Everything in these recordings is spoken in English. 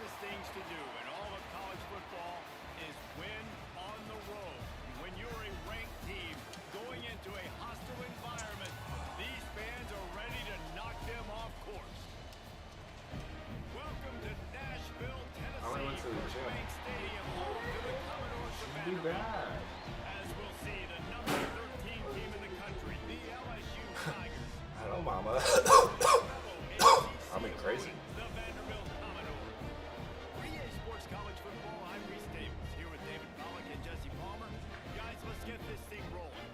toughest things to do in all of college football is win on the road. When you're a ranked team going into a hostile environment, these fans are ready to knock them off course. Welcome to Nashville, Tennessee, First Bank Stadium, home to the Commodores of Vanderbilt. As we'll see, the number 13 team in the country, the LSU Tigers. Hello, mama. I've been crazy. The Vanderbilt Commodores. For EA Sports College Football, I'm Reese Davis, here with David Pollack and Jesse Palmer. Guys, let's get this thing rolling.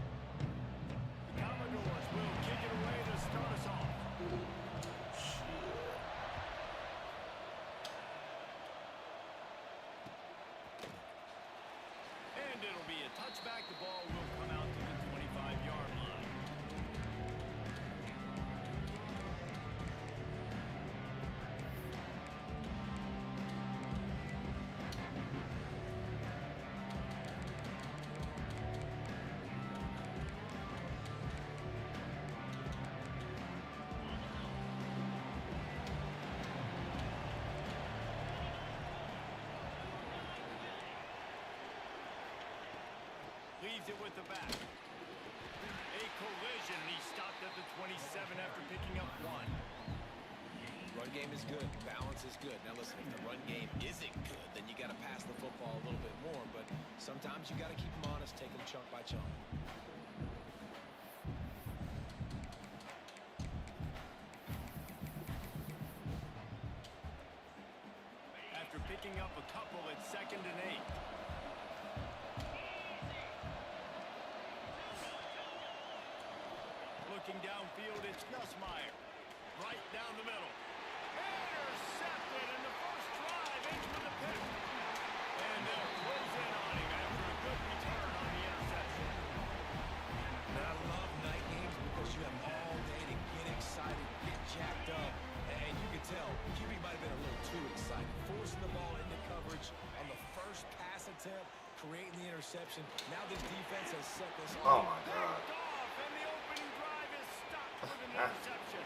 The Commodores will kick it away to start us off. And it'll be a touchback. The ball will come out to the 25-yard line. Leaves it with the back. A collision. He stopped at the 27 after picking up one. Run game is good. Balance is good. Now listen, if the run game isn't good, then you got to pass the football a little bit more. But sometimes you got to keep them honest, take them chunk by chunk. After picking up a couple, it's 2nd and 8. Looking downfield, it's Nussmeier. Right down the middle. Intercepted in the first drive into the pit. And they'll close in on him after a good return on the interception. And I love night games because you have all day to get excited, get jacked up. And you can tell, QB might have been a little too excited. Forcing the ball into coverage on the first pass attempt, creating the interception. Now this defense has set this up. Oh, my God. And the opening drive is stopped with an interception.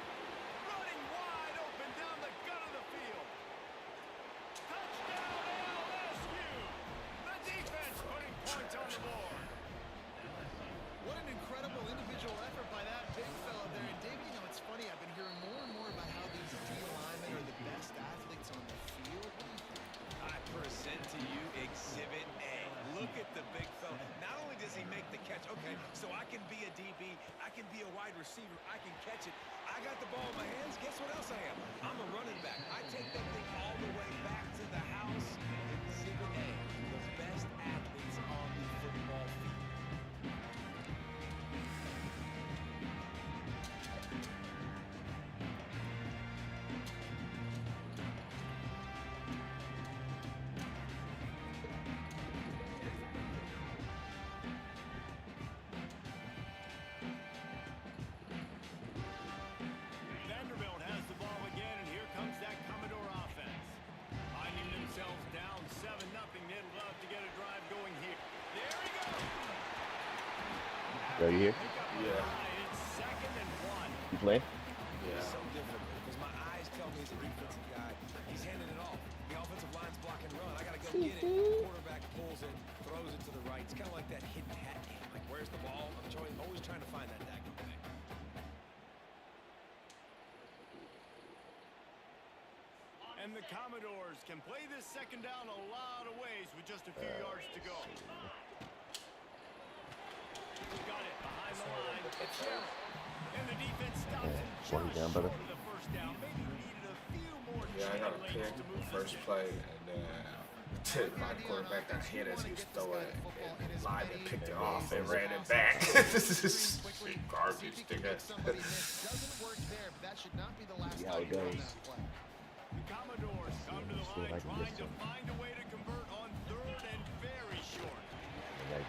Running wide open down the gut of the field. Touchdown LSU. The defense putting points on the board. What an incredible individual effort by that big fella there. And Dave, you know, it's funny. I've been hearing more and more about how these D linemen are the best athletes on the field. I present to you Exhibit A. Look at the big fella. Not only does he make the catch, okay, so I can be a DB, I can be a wide receiver, I can catch it. I got the ball in my hands. Guess what else I am? I'm a running back. I take that thing all the way back to the house. Exhibit A, the best athletes on the football field. Vanderbilt has the ball again, and here comes that Commodore offense. Finding themselves down 7-0, they'd love to get a drive going here. There he goes. Are you here? Yeah. It's 2nd and 1. You playing? Yeah. So difficult because my eyes tell me he's a defensive guy. He's handing it off. The offensive line's blocking run. I got to go get it. Quarterback pulls it, throws it to the right. It's kind of like that hidden hat game. Like, where's the ball? I'm always trying to find that daggone thing. And the Commodores can play this second down a lot of ways with just a few yards to go. Got it behind the line. It's Sherman. And the defense stops him One just down, short brother. of the first down. Maybe needed a few more Yeah, I got a chain pick links to move this first game. play, and then my quarterback got hit as he was throwing it, and lineman picked it off and ran it back. This is garbage, nigga. Somebody missed. Doesn't work there, but that should not be the last See how it time you run goes. that play. The Commodores come to the See if I line can trying get to some. find a way to convert on 3rd and very short. Like,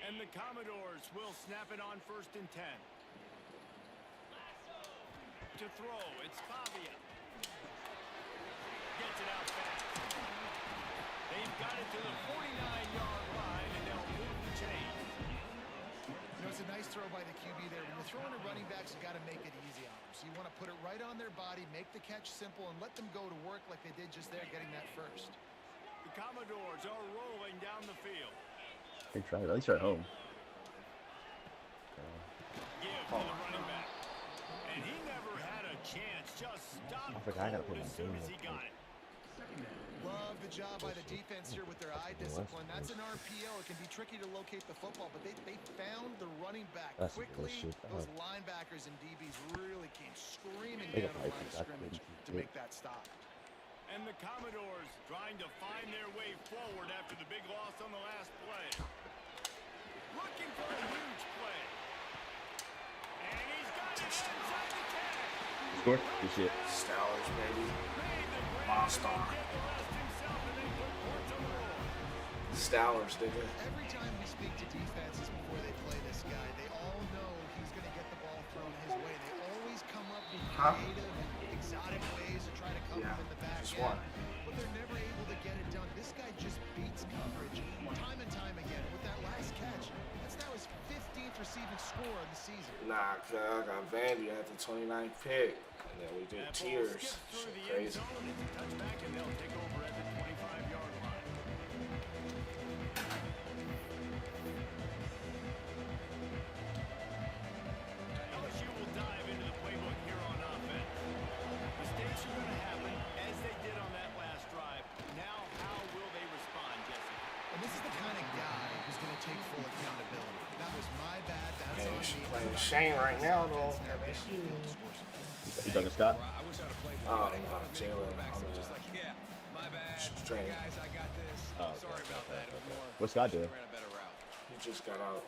And And the Commodores will snap it on 1st and 10. To throw, it's Pavia. Gets it out fast. They've got it to the 49-yard line, and they'll move the chains. You know, it's a nice throw by the QB there. When you're throwing to running backs, you got to make it easy on them. So you want to put it right on their body, make the catch simple, and let them go to work like they did just there, getting that first. The Commodores are rolling down the field. They tried. At least they're at home. Give to the running back. And he never had a chance. Just stopped I gotta cold put my as soon game as he up. got it. Love the job by the defense here with their eye discipline. That's an RPO. It can be tricky to locate the football, but they found the running back That's quickly. bullshit. Those linebackers and DBs really came screaming They down got the line life, of scrimmage to make that stop. And the Commodores trying to find their way forward after the big loss on the last play. Looking for a huge play. And he's got it inside the 10. Score. Good shit. Stowers, baby. Made the grab Monster. and did the rest himself, and they put points on the board. Stowers, nigga. Every time we speak to defenses before they play this guy, they all know he's going to get the ball thrown his way. They always come up with creative and exotic ways to try to come up in the back just end, one. but they're never able to get it done. This guy just beats coverage time and time again. With that last catch, that's now his 15th receiving score of the season. Nah, cuz I got Vandy at the 29th pick. And then we did That ball tears. skips through Shit the end crazy. zone. It's a touchback, and they'll take over at the 25-yard line. LSU will dive into the playbook here on offense. Mistakes are going to happen, as they did on that last drive. Now, how will they respond, Jesse? And this is the kind of guy who's going to take full accountability. That was my bad. That's And on she's me. playing Shane right now, though. You talking Scott? I wish I'd have played Oh, with him. Jalen. Quarterbacks are just like, yeah, my bad. Straight. Guys, I got this. Oh, Sorry okay, about that. It was more. What's Scott doing? Ran a better route. He just got out.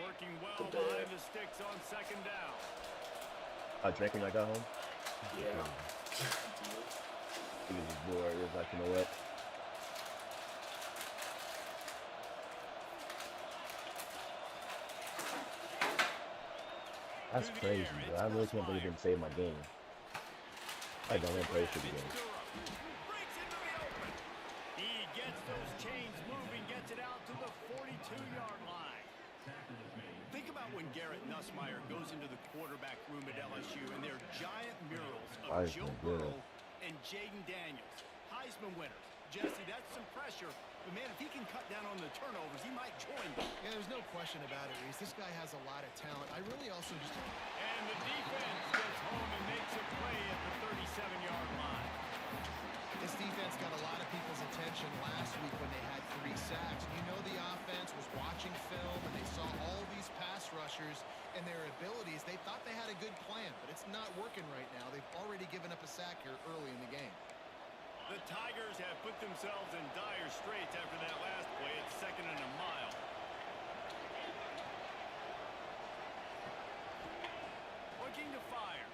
Working well Good behind day. the sticks on 2nd down. I drank when I got home. Yeah. He was just bored. He was like, you know what? That's crazy, bro. I really can't believe he didn't save my game. I don't even play for the game. Breaks into the open. He gets those chains moving, gets it out to the 42-yard line. Think about when Garrett Nussmeier goes into the quarterback room at LSU and their giant murals of Joe Burrow and Jaden Daniels, Heisman winners. Jesse, that's some pressure. But, man, if he can cut down on the turnovers, he might join them. Yeah, there's no question about it, Reese. This guy has a lot of talent. I really also just... And the defense gets home and makes a play at the 37-yard line. This defense got a lot of people's attention last week when they had 3 sacks. You know the offense was watching film, and they saw all these pass rushers and their abilities. They thought they had a good plan, but it's not working right now. They've already given up a sack here early in the game. The Tigers have put themselves in dire straits after that last play. It's 2nd and a mile. Looking to fire.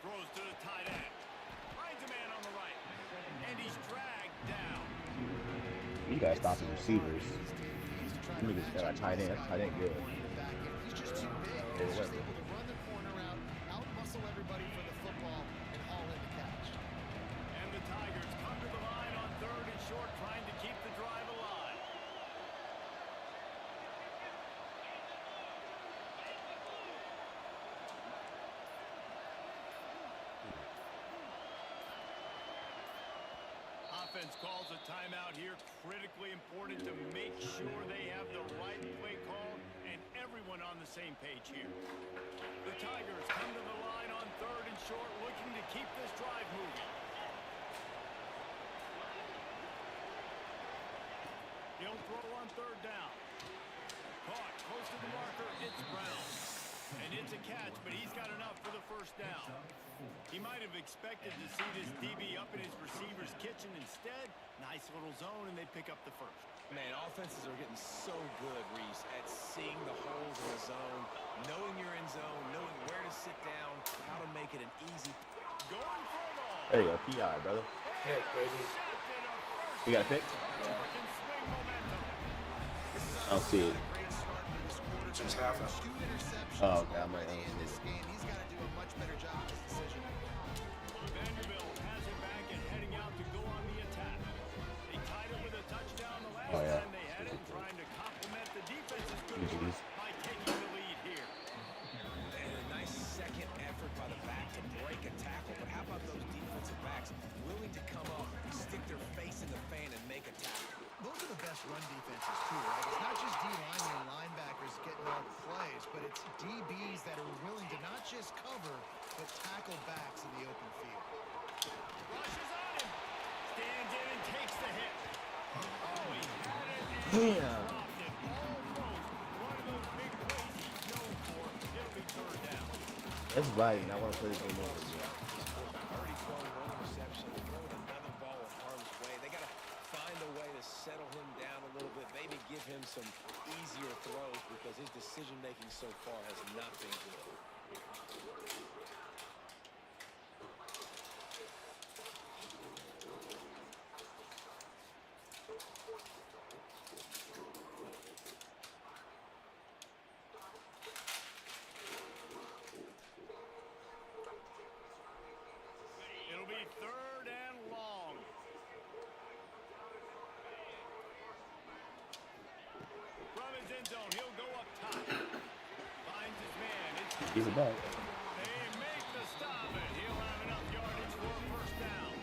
Throws to the tight end. Finds a man on the right. And he's dragged down. You guys stop the receivers. You niggas got a tight end. That's tight end good. He's just too big. He's just able to run the corner out muscle everybody for the football, and haul in the catch. And the Tigers come to the line on 3rd and short, trying to keep the drive alive. Offense calls a timeout here. Critically important to make sure they have the right play call and everyone on the same page here. The Tigers come to the line on 3rd and short, looking to keep this drive moving. He'll throw on 3rd down. Caught close to the marker. It's Brown. And it's a catch, but he's got enough for the 1st down. He might have expected to see this DB up in his receiver's kitchen. Instead, nice little zone, and they pick up the 1st. Man, offenses are getting so good, Reese, at seeing the holes in the zone, knowing you're in zone, knowing where to sit down, how to make it an easy. Going for it all. There you go, PI, brother. Heck, baby. Intercepted, a 1st You got a pick? Can swing momentum. I don't see it. Just half a. 2 interceptions Oh, okay. I'm already like, in this game. He's got to do a much better job of his decision making. Vanderbilt has it back and heading out to go on the attack. They tied it with a touchdown the last Oh, yeah. time they had it, trying to complement the defense's good GGs. work by taking the lead here. And a nice second effort by the back to break a tackle. But how about those defensive backs willing to come up, stick their face in the fan, and make a tackle? Those are the best run defenses, too, right? It's not just D linemen and linebackers getting all the plays, but it's DBs that are willing to not just cover, but tackle backs in the open field. Rushes on him. Stands in and takes the hit. Oh, he had it and Damn. dropped it. Almost one of those big plays he's known for. It'll be third down. That's biting. I want to play this game over. Already throwing one interception, throwing another ball in harm's way. They got to find a way to settle him down a little bit, maybe give him some easier throws because his decision-making so far has not been good. It'll be third and long. From his end zone, he'll go up top. Finds his man. It's He's a back. They make the stop, and he'll have enough yardage for a first down.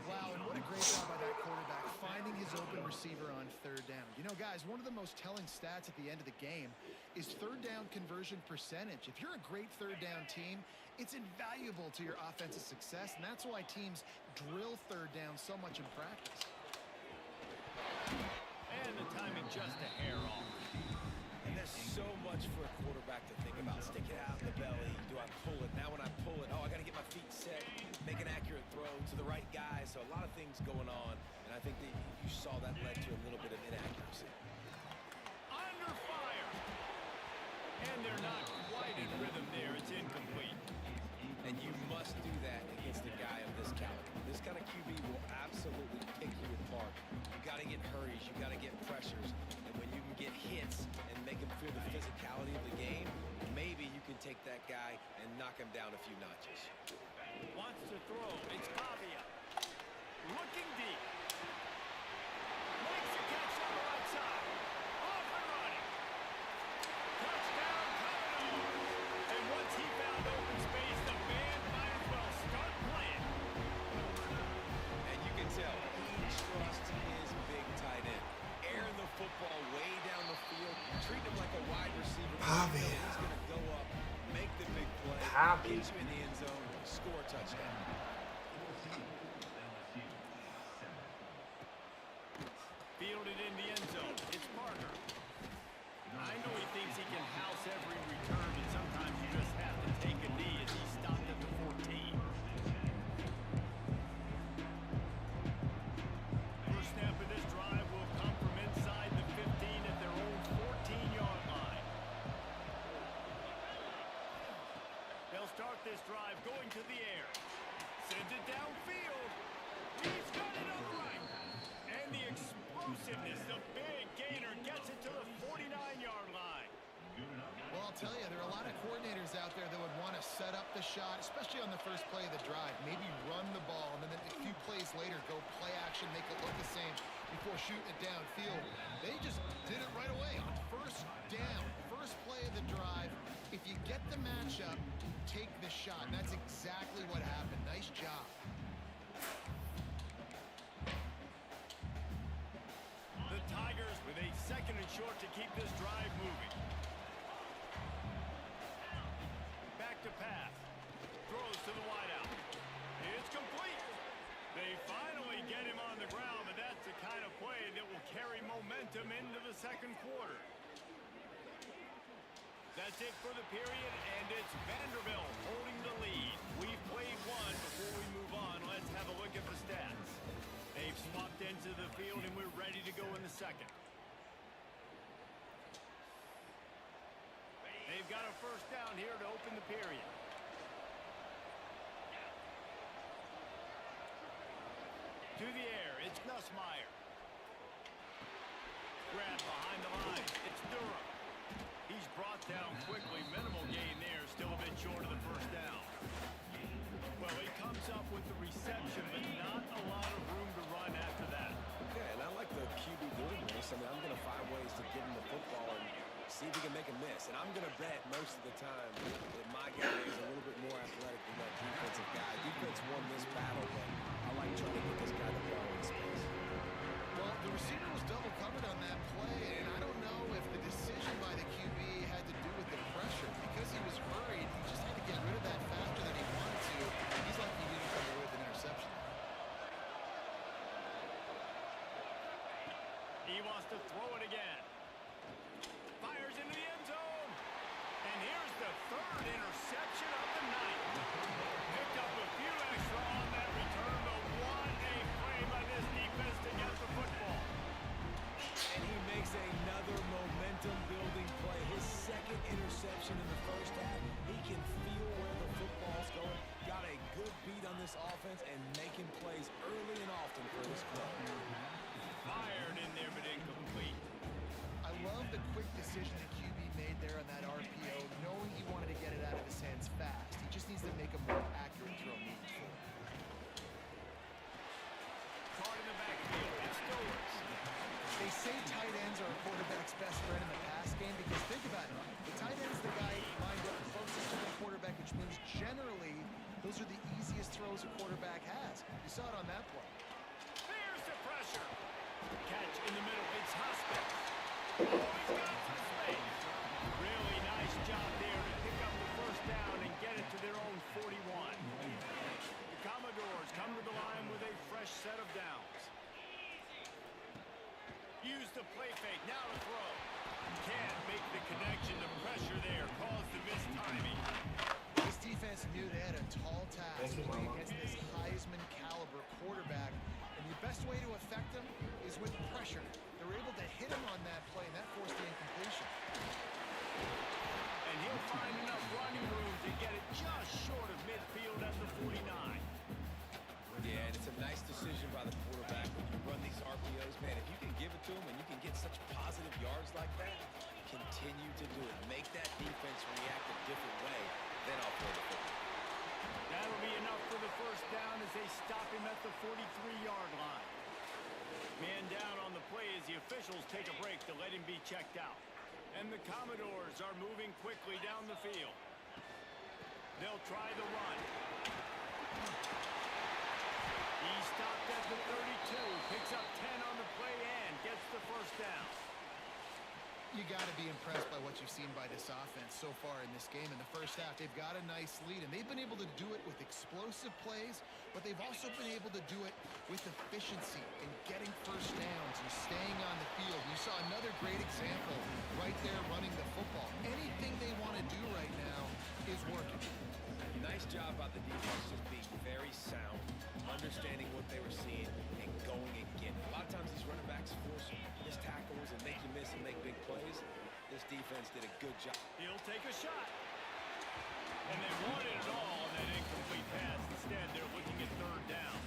Wow, and what a great job by that quarterback, finding his open receiver on third down. You know, guys, one of the most telling stats at the end of the game is third down conversion percentage. If you're a great third down team, it's invaluable to your offensive success, and that's why teams drill third down so much in practice. And the timing just a hair off. And there's so much for a quarterback to think about. Stick it out in the belly. Do I pull it? Now when I pull it, oh, I got to get my feet set, make an accurate throw to the right guy. So a lot of things going on, and I think that you saw that led to a little bit of inaccuracy. Under fire. And they're not quite in rhythm there. It's incomplete. And you must do that against a guy of this caliber. This kind of QB will absolutely pick you apart. You got to get hurries. You got to get pressures. And when you can get hits and make him feel the physicality of the game, maybe you can take that guy and knock him down a few notches. Wants to throw. It's Pavia. Looking deep. Makes a catch on the right side. Off and running. Touchdown, Colorado. And once he found open space, the band might as well start playing. And you can tell he trusts his big tight end. Airing the football way down the field. Treat him like a wide receiver. Pavia. He's going to go up, make the big play, Pavia. get you in the end zone, score a touchdown. Fielded in the end zone. It's Parker. I know he thinks he can house every return, and sometimes you just have to take a knee as he stopped at the 14. First snap of this drive will come from inside the 15 at their own 14-yard line. They'll start this drive going to the air. Sends it downfield. He's got it upright. And the explosiveness, the big gainer gets it to the 49-yard line. Well, I'll tell you, there are a lot of coordinators out there that would want to set up the shot, especially on the first play of the drive. Maybe run the ball, and then a few plays later, go play action, make it look the same before shooting it downfield. They just did it right away on first down, first play of the drive. If you get the matchup, take the shot. And that's exactly what happened. Nice job. The Tigers with a second and short to keep this drive moving. Back to pass. Throws to the wideout. It's complete. They finally get him on the ground, but that's the kind of play that will carry momentum into the second quarter. That's it for the period, and it's Vanderbilt holding the lead. We've played one. Before we move on, let's have a look at the stats. They've swapped into the field, and we're ready to go in the second. They've got a first down here to open the period. To the air, it's it's Nussmeier. Grab behind the line. It's Durham. He's brought down quickly. Minimal gain there. Still a bit short of the first down. Well, he comes up with the reception, but not a lot of room to run after that. Yeah, and I like the QB doing this. I mean, I'm going to find ways to give him the football and see if he can make a miss. And I'm going to bet most of the time that my guy is a little bit more athletic than that defensive guy. Defense won this battle, but I like trying to get this guy the ball in space. Well, the receiver was double covered on that play, and I don't know if the decision by the QB had to do with the pressure. Because he was hurried, he just had to get rid of that faster than he wanted to. He's like he didn't come away with an interception. He wants to throw it again. Fires into the end zone. And here's the third interception of the night. Picked up a few extra on that return, but what a play by this defense to get the football. And he makes another momentum-building play. His second interception in the first half. He can feel where the football's going. Got a good beat on this offense and making plays early and often for this club. Fired in there, but incomplete. I love the quick decision the QB made there on that RPO, knowing he wanted to get it out of his hands fast. He just needs to make a more accurate throw moving forward. Caught in the backfield. It's Stowers. They say tight ends are a quarterback's best friend in the pass game because think about it. The tight end's the guy lined up closest to the quarterback, which means generally those are the easiest throws a quarterback has. You saw it on that play. There's the pressure. Catch in the middle. It's Hoskins. Oh, he's got some space. Really nice job there to pick up the first down and get it to their own 41. The Commodores come to the line with a fresh set of downs. Use the play fake. Now to throw. Can't make the connection. The pressure there caused the missed timing. This defense knew they had a tall task playing against this Heisman caliber quarterback. And the best way to affect him is with pressure. They were able to hit him on that play, and that forced the incompletion. And he'll find enough running room to get it just short of midfield at the 49. Yeah, and it's a nice decision by the quarterback when you run these RPOs. Man, if you can give it to him and you can get such positive yards like that, continue to do it. Make that defense react a different way, then I'll throw the football. That'll be enough for the first down as they stop him at the 43-yard line. Man down on the play as the officials take a break to let him be checked out. And the Commodores are moving quickly down the field. They'll try the run. He stopped at the 32, picks up 10 on the play and gets the first down. You got to be impressed by what you've seen by this offense so far in this game. In the first half, they've got a nice lead, and they've been able to do it with explosive plays, but they've also been able to do it with efficiency and getting first downs and staying on the field. You saw another great example right there running the football. Anything they want to do right now is working. Nice job by the defense just being very sound, understanding what they were seeing, and going and getting it. A lot of times these running backs force missed tackles and make you miss and make big plays. This defense did a good job. He'll take a shot. And they wanted it all on that incomplete pass. Instead, they're looking at third down.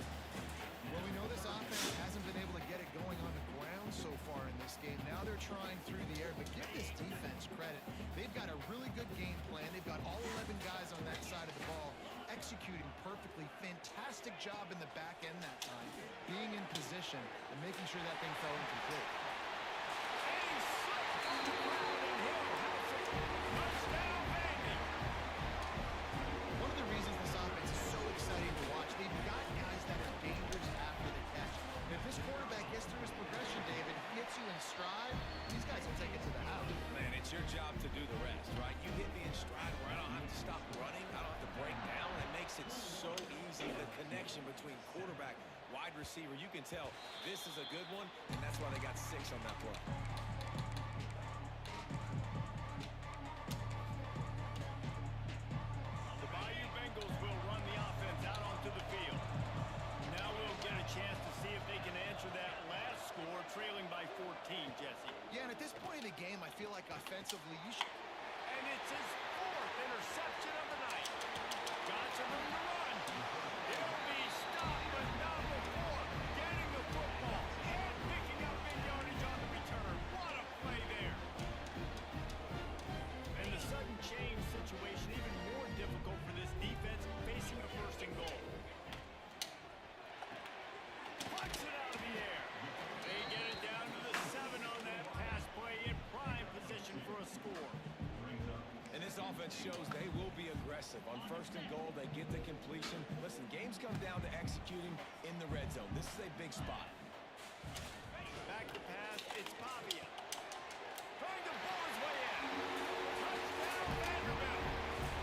Well, we know this offense hasn't been able to get it going on the ground so far in this game. Now they're trying through the air, but give this defense credit. They've got a really good game plan. They've got all 11 guys on that side of the ball executing perfectly. Fantastic job in the back end that time, being in position and making sure that thing fell incomplete. And he slipped on the ground and he'll house it. Touchdown, Vandy. One of the reasons this offense is so exciting to watch, they've got guys that are dangerous after the catch. If this quarterback gets through his progression, David, hits you in stride, these guys will take it to the house. Man, it's your job to do the rest, right? You hit me in stride where I don't have to stop running. I don't have to break down. It makes it so easy. The connection between quarterback, wide receiver, you can tell this is a good one, and that's why they got 6 on that play. The Bayou Bengals will run the offense out onto the field. Now we'll get a chance to see if they can answer that last score, trailing by 14, Jesse. Yeah, and at this point in the game, I feel like offensively, you should... And it's his 4th interception of the night. Got some room to run. He'll be stopped, but not before getting the football On first and goal, they get the completion. Listen, games come down to executing in the red zone. This is a big spot. Back to pass, it's Pavia. Trying to blow his way in. Touchdown, Vanderbilt.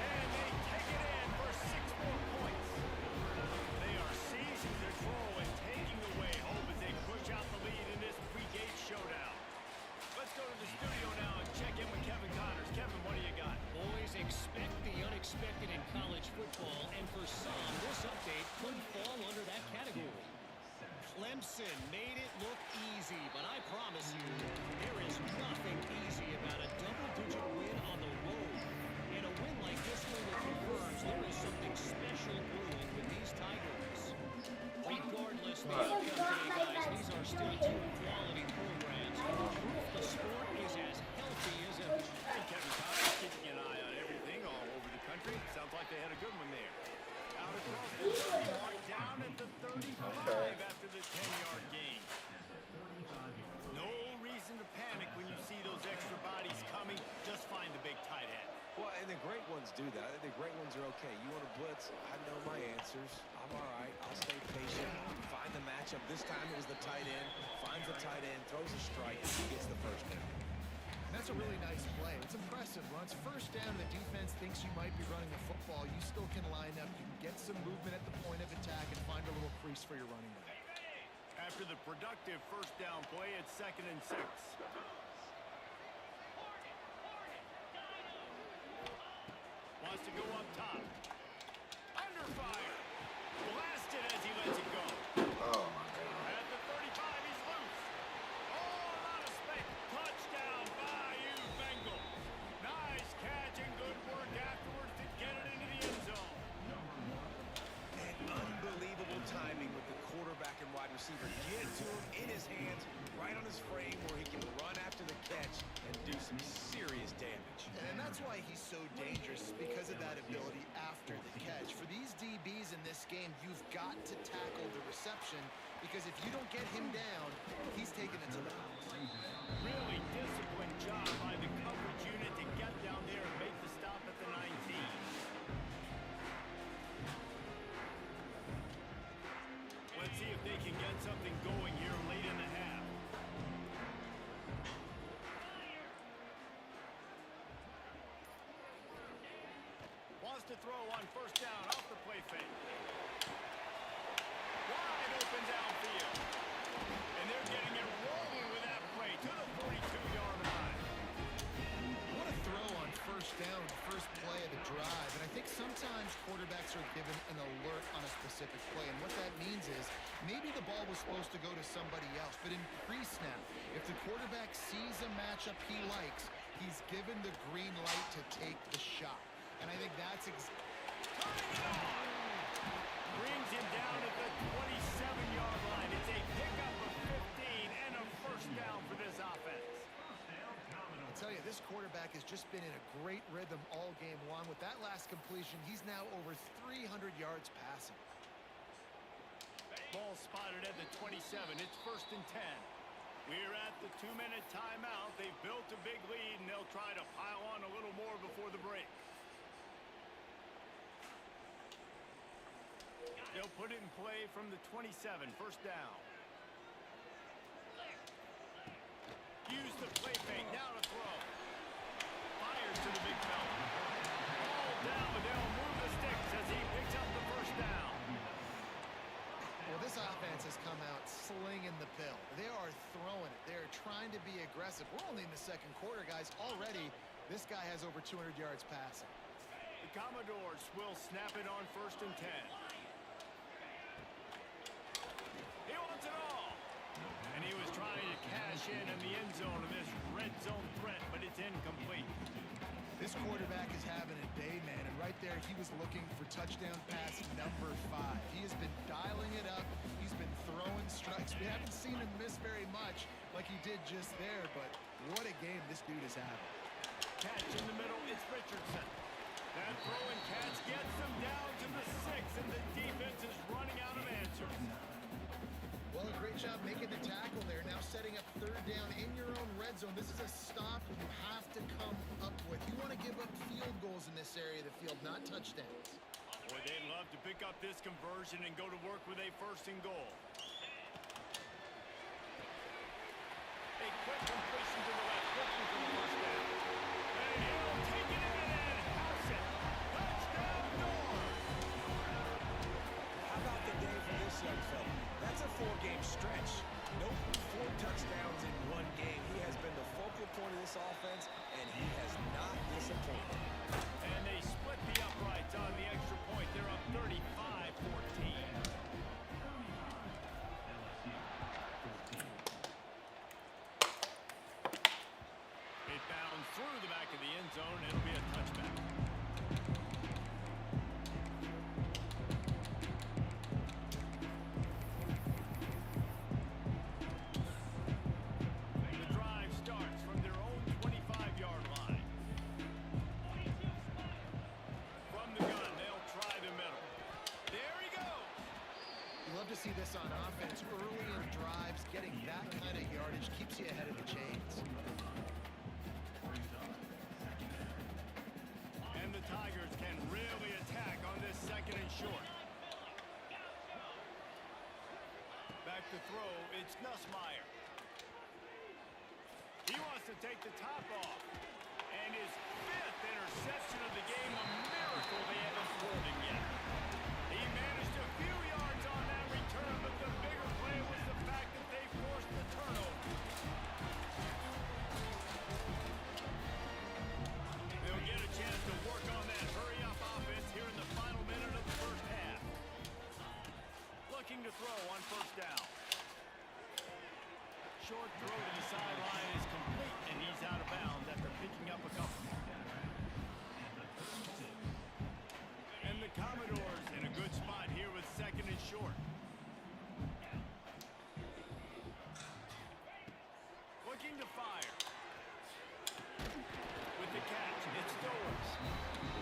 And they take it in for 6 more points. They are seizing control and taking away hope as they push out the lead in this Week 8 showdown. Let's go to the studio now and check in with Kevin Connors. Kevin, what do you got? Boys, expect the unexpected in college football, and for some, this update could fall under that category. Clemson made it look easy, but I promise you, there is nothing easy about a double-digit win on the road. And a win like this one that confirms there is something special brewing with these Tigers. Regardless the outcome today, guys, these are still 2 quality programs. Proof the sport is as healthy as ever. Hey, Kevin Connors, keeping an eye on everything all over the country. Sounds like they had a good one there. Out across the 30 mark, down at the 35 after the 10-yard gain. No reason to panic when you see those extra bodies coming. Just find the big tight end. Well, and the great ones do that. The great ones are okay. You want to blitz? I know my answers. I'm all right. I'll stay patient. Find the matchup. This time it was the tight end. Finds the tight end, throws a strike, and he gets the first down. That's a really nice play. It's impressive. Once first down, the defense thinks you might be running the football. You still can line up. You can get some movement at the point of attack and find a little crease for your running back. After the productive first down play, it's 2nd and 6. Wants to go up top. Under fire. Blasted as he lets it go. Oh my God. At the 35, he's loose. Oh, a lot of space. Touchdown, Bayou Bengal. Nice catch and good work afterwards to get it into the end zone. And unbelievable timing with the quarterback and wide receiver. Get to him in his hands, right on his frame where he can run after the catch and do some serious damage. And that's why he's so dangerous, because of that ability after the catch. For these DBs in this game, you've got to tackle the reception, because if you don't get him down, he's taking it to the house. Really disciplined job by the coverage unit to get down there and make the stop at the 19. Let's see if they can get something going here late in the half. Wants to throw on first down off the play fake. Wide open downfield. And they're getting it rolling with that play to the 42-yard line. What a throw on first down, first play of the drive. And I think sometimes quarterbacks are given an alert on a specific play. And what that means is maybe the ball was supposed to go to somebody else. But in pre-snap, if the quarterback sees a matchup he likes, he's given the green light to take the shot. And I think that's brings him down at the 27-yard line. It's a pickup of 15 and a first down for this offense. I'll tell you, this quarterback has just been in a great rhythm all game long. With that last completion, he's now over 300 yards passing. Ball spotted at the 27. It's 1st and 10. We're at the 2-minute timeout. They've built a big lead, and they'll try to pile on a little more before the break. They'll put it in play from the 27, first down. Use the play fake, now to throw. Fires to the big fella. Ball down, but they'll move the sticks as he picks up the first down. Well, this offense has come out slinging the pill. They are throwing it. They're trying to be aggressive. We're only in the second quarter, guys. Already, this guy has over 200 yards passing. The Commodores will snap it on 1st and 10. He wants it all. And he was trying to cash in the end zone of this red zone threat, but it's incomplete. This quarterback is having a day, man, and right there he was looking for touchdown pass number 5. He has been dialing it up. He's been throwing strikes. We haven't seen him miss very much like he did just there, but what a game this dude is having. Catch in the middle, it's Richardson. That throw and catch gets them down to the 6, and the defense is running out of answers. Well, a great job making the tackle there. Now setting up 3rd down in your own red zone. This is a stop you have to come up with. You want to give up field goals in this area of the field, not touchdowns. Boy, they'd love to pick up this conversion and go to work with a first and goal. A quick completion to the left, looking for the first down. And he'll take it in and house it. Touchdown, North! How about the day for this young fella? That's a 4-game stretch. Nope, 4 touchdowns in 1 game. He has been the focal point of this offense, and he has not disappointed. And they split the uprights on the extra point. They're up 35-14. It bounds through the back of the end zone. It'll be a touchback. The drive starts from their own 25-yard line. From the gun, they'll try the middle. There he goes. You love to see this on offense. Early in drives, getting that kind of yardage keeps you ahead of the chains. And the Tigers can really attack on this second and short. Back to throw, it's Nussmeier. He wants to take the top off. And his 5th interception of the game, a miracle they haven't scored him yet. He managed a few yards on that return, but the bigger play was the fact that they forced the turnover. They'll get a chance to work on that hurry-up offense here in the final minute of the first half. Looking to throw on first down. Short throw to the sideline is complete, and he's out of bounds after picking up a couple. And the Commodores in a good spot here with second and short. Looking to fire. With the catch, it's Stowers.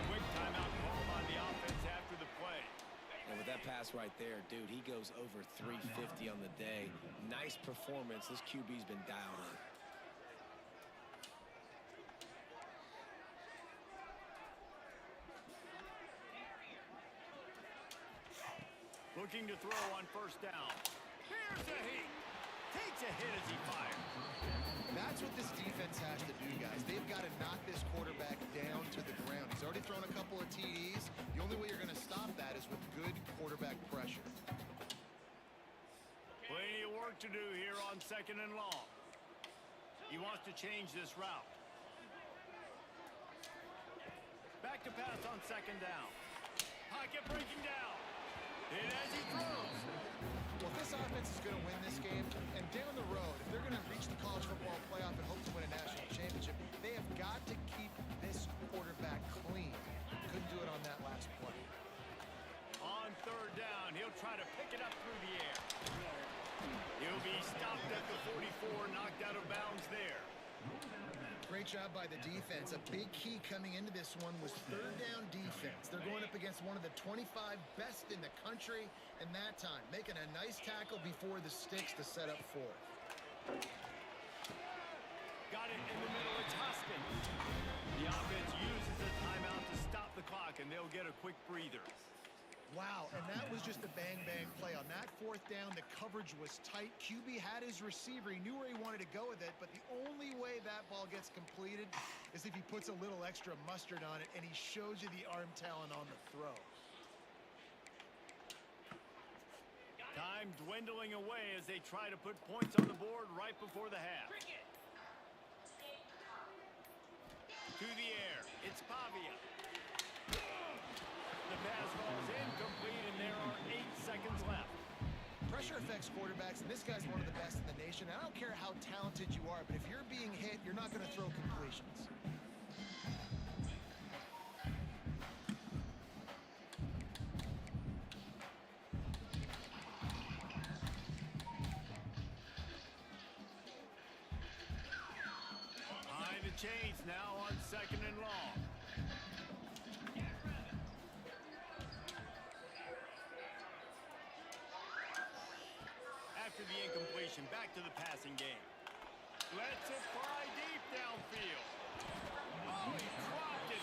Quick timeout call on the offense after the play. And with that pass right there, dude, he goes over 350 on the day. Nice performance. This QB's been dialed in. Looking to throw on first down. Here's a heat. Takes a hit as he fires. That's what this defense has to do, guys. They've got to knock this quarterback down to the ground. He's already thrown a couple of TDs. The only way you're going to stop that is with good quarterback pressure. Plenty of work to do here on second and long. He wants to change this route. Back to pass on second down. Pocket breaking down. Hit as he throws. Well, if this offense is going to win this game, and down the road, if they're going to reach the college football playoff and hope to win a national championship, they have got to keep this quarterback clean. Couldn't do it on that last play. On third down, he'll try to pick it up through the air. He'll be stopped at the 44, knocked out of bounds there. Great job by the defense. A big key coming into this one was third down defense. They're going up against one of the 25 best in the country, and that time making a nice tackle before the sticks to set up fourth. Got it in the middle. It's Hoskins. The offense uses a timeout to stop the clock, and they'll get a quick breather. Wow, and that was just a bang-bang play. On that fourth down, the coverage was tight. QB had his receiver. He knew where he wanted to go with it, but the only way that ball gets completed is if he puts a little extra mustard on it, and he shows you the arm talent on the throw. Time dwindling away as they try to put points on the board right before the half. To the air, it's Pavia. The pass falls incomplete, and there are 8 seconds left. Pressure affects quarterbacks, and this guy's one of the best in the nation. I don't care how talented you are, but if you're being hit, you're not going to throw completions. Behind the chains now on second and long. After the incompletion, back to the passing game. Lets it fly deep downfield. Oh, he dropped it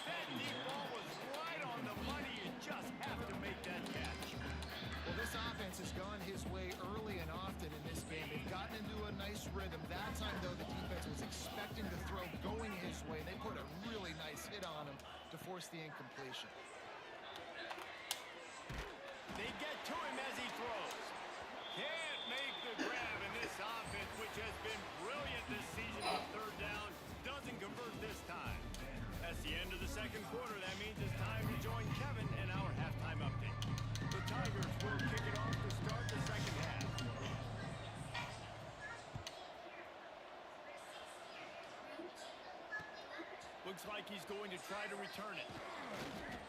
offense has gone his way early and often in this game. They've gotten into a nice rhythm. That time, though, the defense was expecting the throw going his way. They put a really nice hit on him to force the incompletion. They get to him as he throws. Can't make the grab, and this offense, which has been brilliant this season on third down, doesn't convert this time. That's the end of the second quarter. That means it's time to join Kevin in our halftime update. The Tigers will kick it off to start the second half. Looks like he's going to try to return it.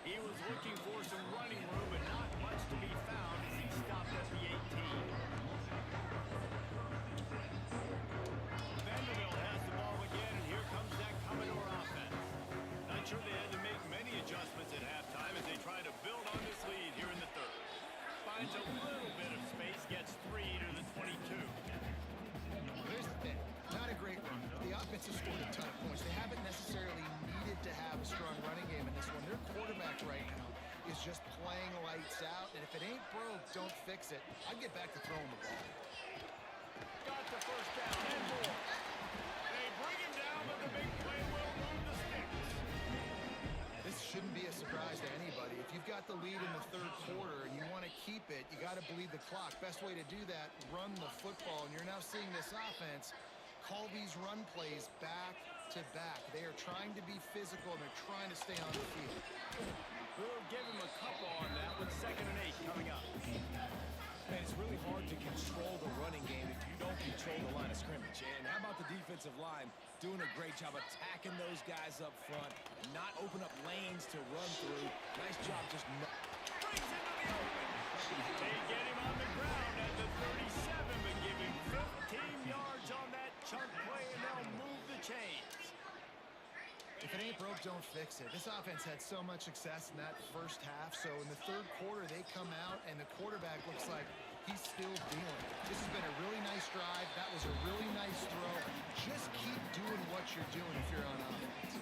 He was looking for some running room, but not much to be found as he stopped at the 18. Vanderbilt has the ball again, and here comes that Commodore offense. Not sure they had to make many adjustments at halftime as they try to build on this lead here in the third. Finds a little bit of space, gets 3 to the 22. Here's the thing. Not a great run. The offense has scored a ton of points. They haven't necessarily needed to have a strong running game in this one. Their quarterback right now is just playing lights out, and if it ain't broke, don't fix it. I'd get back to throwing the ball. Got the first down and more. They bring him down, but the big play will move the sticks. This shouldn't be a surprise to anybody. If you've got the lead in the third quarter and you want to keep it, you got to bleed the clock. Best way to do that, run the football. And you're now seeing this offense call these run plays back to back. They are trying to be physical, and they're trying to stay on the field. We'll give him a couple on that with 2nd and 8 coming up. Man, it's really hard to control the running game if you don't control the line of scrimmage. And how about the defensive line doing a great job attacking those guys up front, not open up lanes to run through. Nice job just... Brings into the open. They get him on the ground at the 37, but give him 15 yards on that chunk play, and they'll move the chains. If it ain't broke, don't fix it. This offense had so much success in that first half, so in the third quarter, they come out, and the quarterback looks like he's still dealing. This has been a really nice drive. That was a really nice throw. Just keep doing what you're doing if you're on offense.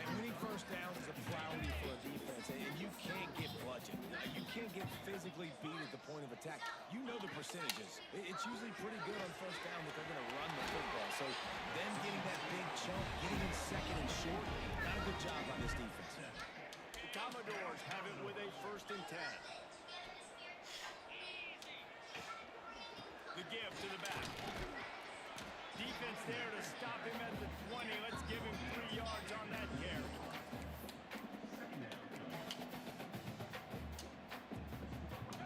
And winning first downs is a priority for a defense, and you can't get bludgeoned. You can't get physically beat at the point of attack. You know the percentages. It's usually pretty good on first down that they're going to run the football. So them getting that big chunk, getting in second and short, not a good job on this defense. The Commodores have it with a 1st and 10. The give to the back. Defense there to stop him at the 20. Let's give him 3 yards on that carry.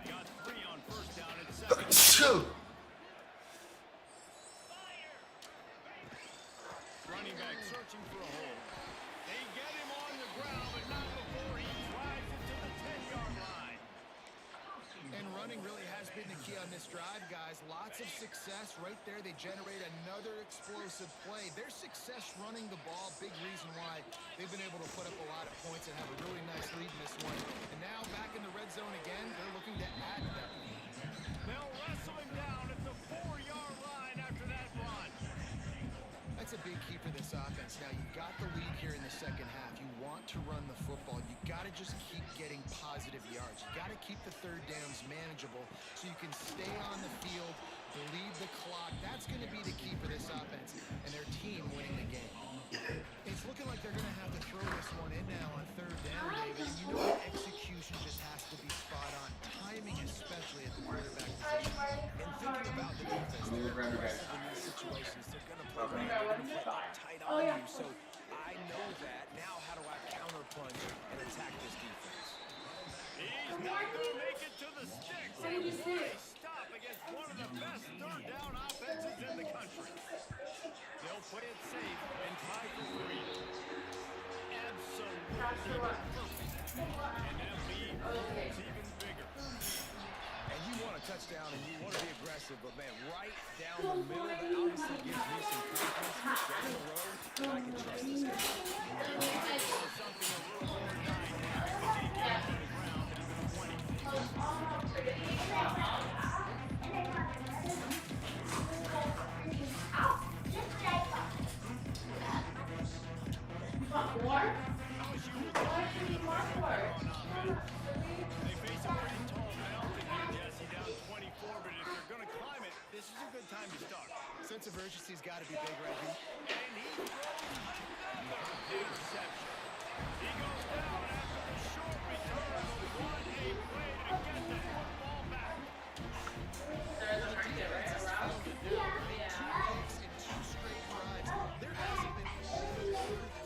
Got 3 on first down and 2nd. Running back searching for a hole. They get him on the ground, but not before he drives it to the 10-yard line. And running really has been the key on this drive, guys. Lots of success right there. They generate another explosive play. Their success running the ball, big reason why they've been able to put up a lot of points and have a really nice lead in this one. And now back in the red zone again, they're looking to add to that lead. They'll wrestle him down at the 4-yard line after that run. That's a big key for this offense. Now, you've got the lead here in the second half. You want to run the football. You got to just keep getting positive yards. You got to keep the third downs manageable so you can stay on the field, bleed the clock. That's going to be the key for this offense and their team winning the game. It's looking like they're going to have to throw this one in now on third down, David. And you know the execution just has to be spot on. Timing, especially at the quarterback position. And thinking about the defense, they're aggressive in these situations. They're going to play man, they're going to play tight on you. So I know that. Now how do I counterpunch and attack this defense? He's not going to make it to the sticks. And what a stop against one of the best third down offenses in the country. They'll play it safe and tie for 3. Absolutely perfect. And that lead is even bigger. And you want a touchdown and you want to be aggressive, but man, right down the middle, that obviously gives me some confidence down the road that I can trust this guy. Something a little more dynamic as they get him to the ground at the 20. They face a pretty tall mountain here, Jesse, down sense of urgency's got to be big right here. And he throws another interception. He goes down after the short return, but what a play to get the football back. There's a market right around. Yeah. 2 picks in 2 straight drives. There hasn't been all over the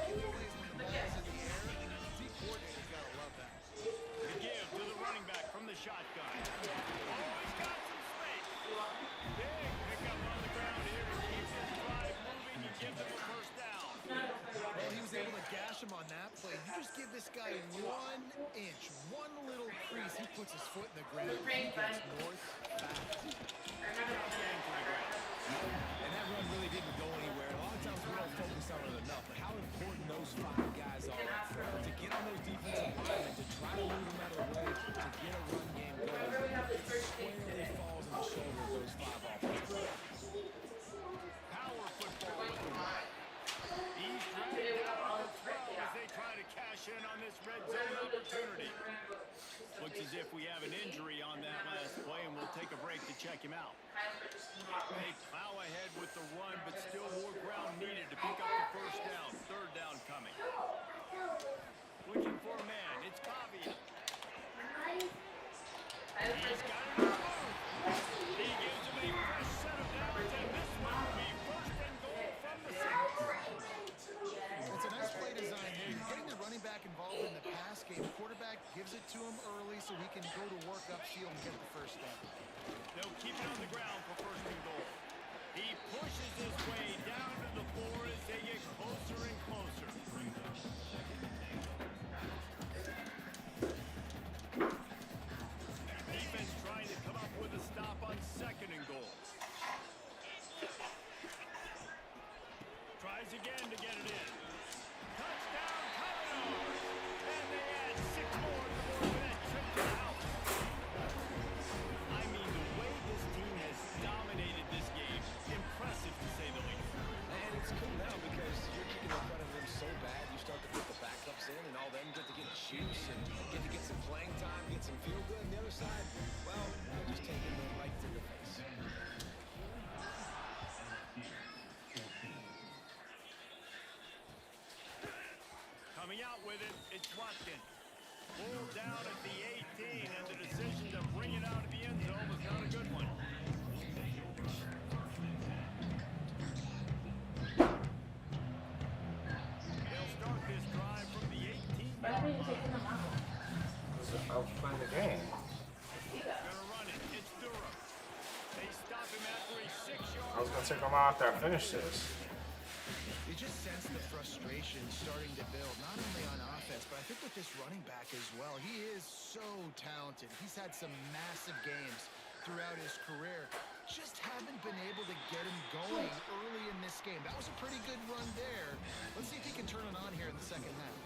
field making plays when the ball's in the air. The coordinator's got to love that. The give to the running back from the shotgun. Oh, he's got some space. Big pickup on the ground here to keep this drive moving and give them a first down. Well, he was able to gash him on that play. You just give this guy 1 inch, one little crease, he puts his foot in the ground. He gets north fast. And that run really didn't go anywhere. A lot of times we don't focus on it enough, but how important those 5 guys are to get on those defensive linemen, to try to move them out of the way, to get a run game going. It squarely falls on the shoulder of those 5 offenses. Power football with the run. He's dragged down for 12 as they try to cash in on this red zone opportunity. Looks as if we have an injury on that last play, and we'll take a break to check him out. They plow ahead with the run, but still more ground needed to pick up the first down. Third down coming. Looking for a man. It's Pavia. He's got it in the move. He gives him a fresh set of downs, and this one will be first and goal from the 6. It's a nice play design there. You're getting the running back involved in the pass game. The quarterback gives it to him early so he can go to work upfield and get the first down. They'll keep it on the ground for first and goal. He pushes his way down to the floor as they get closer and closer. Defense trying to come up with a stop on second and goal. Tries again to get it in. Touchdown, Commodores! And they add 6 more to the board for that trip to the house. I mean, the way this team has dominated this game, impressive to say the least. And it's cool now because you're kicking in front of them so bad, you start to put the backups in, and all them get to get juice and get to get some playing time, get some feel good. And the other side, well, they're just taking them right to the face. Coming out with it, it's Watkins. Pulled down at the 18, and the decision to bring it out of the end zone was not a good one. They'll start this drive from the 18. I was playing the game. Gonna run it. It's Durham. They stop him after a 6-yard. I was gonna take him out after I finished this. You just sense the frustration starting to build, not only on offense, but I think with this running back as well. He is so talented. He's had some massive games throughout his career. Just haven't been able to get him going early in this game. That was a pretty good run there. Let's see if he can turn it on here in the second half.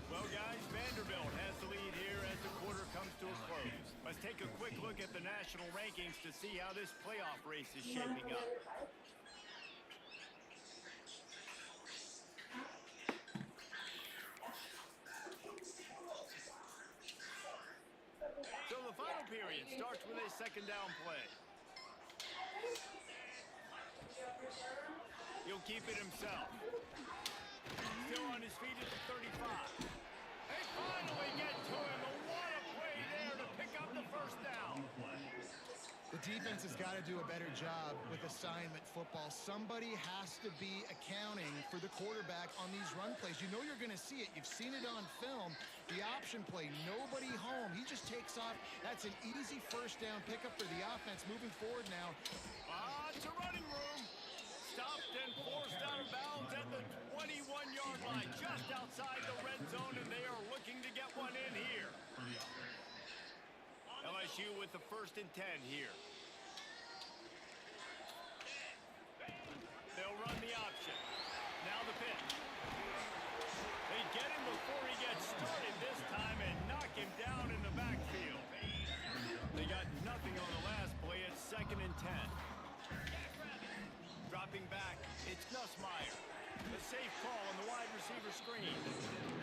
Well, guys, Vanderbilt has the lead here as the quarter comes to a close. Let's take a quick look at the national rankings to see how this playoff race is shaping up. So the final period starts with a second down play. He'll keep it himself. Still on his feet at the 35. They finally get to him. And what a play there to pick up the first down. The defense has got to do a better job with assignment football. Somebody has to be accounting for the quarterback on these run plays. You know you're going to see it. You've seen it on film. The option play, nobody home. He just takes off. That's an easy first down pickup for the offense moving forward now. It's a running room. Stopped and forced out of bounds at the 21-yard line, just outside the red zone, and they are looking to get one in here. LSU with the first and 10 here. They'll run the option. Now the pitch. They get him before he gets started this time and knock him down in the backfield. They got nothing on the last play. It's second and 10. Dropping back, it's Nussmeier. The safe call on the wide receiver screen.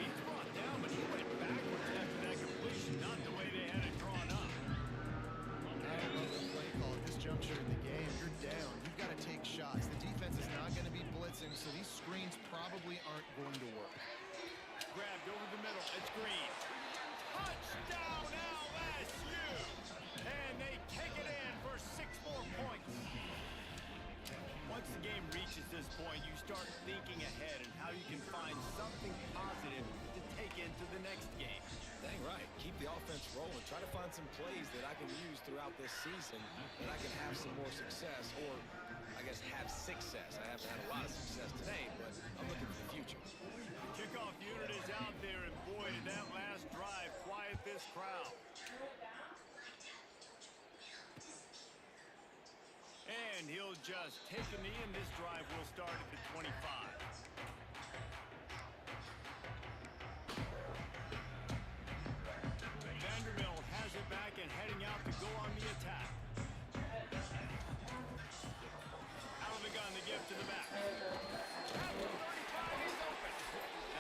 He's brought down, but he went backwards after that completion, not the way they had it drawn up. I love the play call. This juncture in the game, you're down. You've got to take shots. The defense is not going to be blitzing, so these screens probably aren't going to work. Grabbed over the middle. It's Green. Touchdown LSU! And they take it in for 6 more points. Once the game reaches this point, you start thinking ahead and how you can find something positive to take into the next game. Dang right. Keep the offense rolling. Try to find some plays that I can use throughout this season that I can have some more success, or I guess have success. I haven't had a lot of success today, but I'm looking for the future. The kickoff unit is out there, and boy, did that last drive quiet this crowd. And he'll just take a knee, and this drive will start at the 25. Vanderbilt has it back and heading out to go on the attack. Out of the gun, the gift to the back. At the 35, he's open.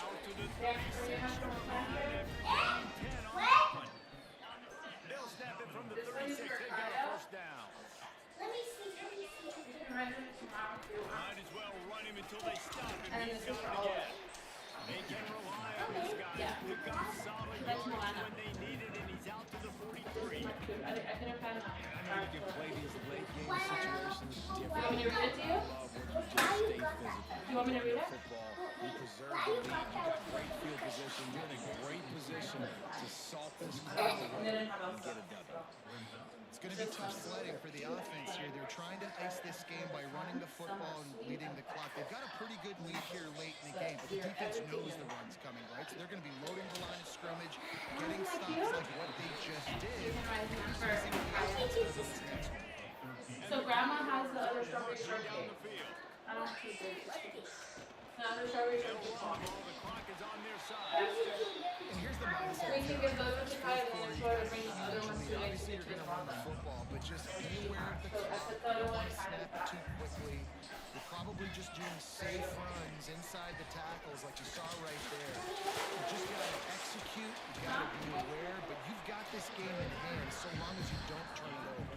Out to the 36-yard line and 10 on that one. They'll snap it from the 36. They've got a first down. Might as well run him until they stop him. He's got it again. They can rely on this guy to pick up solid yards when they need it, and he's out to the 43. I know you can play these late game situations differently. Want me to read it to you? Stay physical. You want me to read it? Football, you preserve the lead. You got great field position. You're in a great position to salt this crowd and get it done. It's going to be tough sledding for the offense here. They're trying to ice this game by running the football and leading the clock. They've got a pretty good lead here late in the game, but the defense knows the run's coming, right? So they're going to be loading the line of scrimmage, getting stops like what they just did. So Grandma has the other strawberry Down shortcake. the field. I don't see the other strawberry They'll shortcake. run the ball. The clock is on their side. And here's the mindset. We can give those ones to Kai and then it's where we bring the other ones to like Obviously, you're going to run the football, but just be aware of the So I clock. put the other Don't one want to kind snap it of. too quickly. You're probably just doing safe runs inside the tackles like you saw right there. You just got to execute. You got to be aware, but you've got this game in hand so long as you don't turn it over.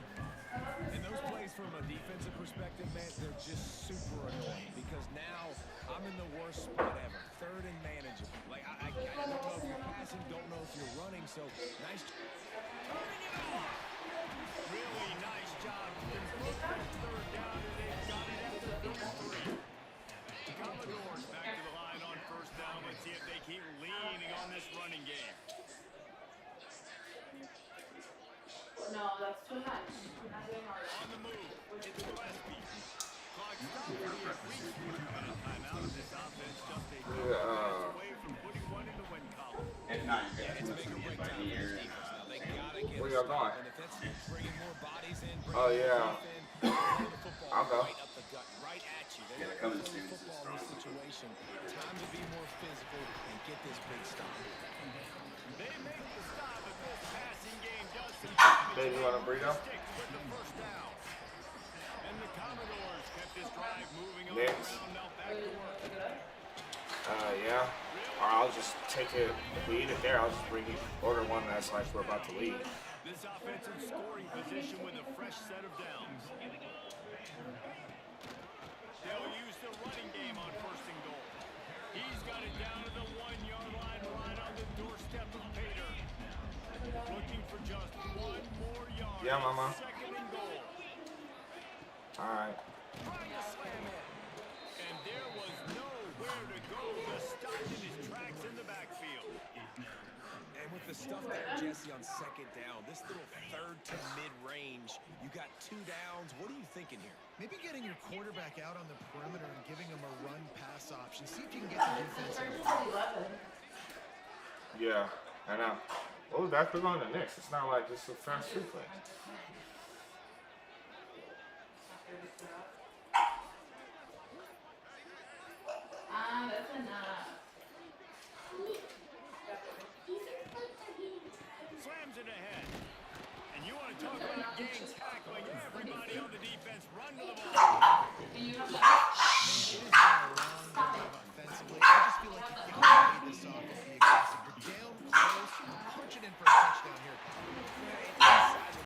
And those plays from a defensive perspective, man, they're just super annoying because now I'm in the worst spot ever. Third and manageable. Like, I don't know if you're passing, don't know if you're running, so nice. Really nice job. Third down, and they've got it at the 33. Commodores back to the line on first down. Let's see if they keep leaning on this running game. No, that's too much. We're not doing all On the move, it's Gillespie. Clock stopped for the reach. And a timeout of this offense just a few yards away from putting one in the win column. If not, you're It's gonna a bigger listen to breakdown by for this ear. defense. Now they gotta get Where a y'all stop, going? and if it's bringing more bodies in, Oh, bringing yeah. more depth in, throw the football I'll go. right up the gut, right at you. They're Yeah, not coming gonna throw soon the is football in this strong. situation. Time to be more physical and get this big stop. They make the stop, but this passing game does some damage. Baby, you want a burrito? Sticks with the first down. And the Commodores kept this drive moving on Next. around. Now back to work. Yeah. Or I'll just take it. If we eat it there, I'll just order one that's like we're about to leave. This offensive scoring position with a fresh set of downs. They'll use the running game on first and goal. He's got it down to the 1-yard line right on the doorstep of Pater. Looking for just one more yard. Yeah, Mama. Second and goal. All right. Trying to slam it. And there was nowhere to go. Just stopped in his tracks in the backfield. And with the stuff there, Jesse, on second down, this little third to mid-range, you got 2 downs. What are you thinking here? Maybe getting your quarterback out on the perimeter and giving him a run-pass option. See if you can get the defense involved. Yeah, I know. Oh, that's we're going to Knicks. It's not like just a fast food place. That's enough. Slams it ahead. And you want to talk about gang tackling. Everybody on the defense run to the ball. And you have It is been a long drive offensively. I just feel like you can't lead this off and be aggressive. You're down close. Punch it in for a touchdown here.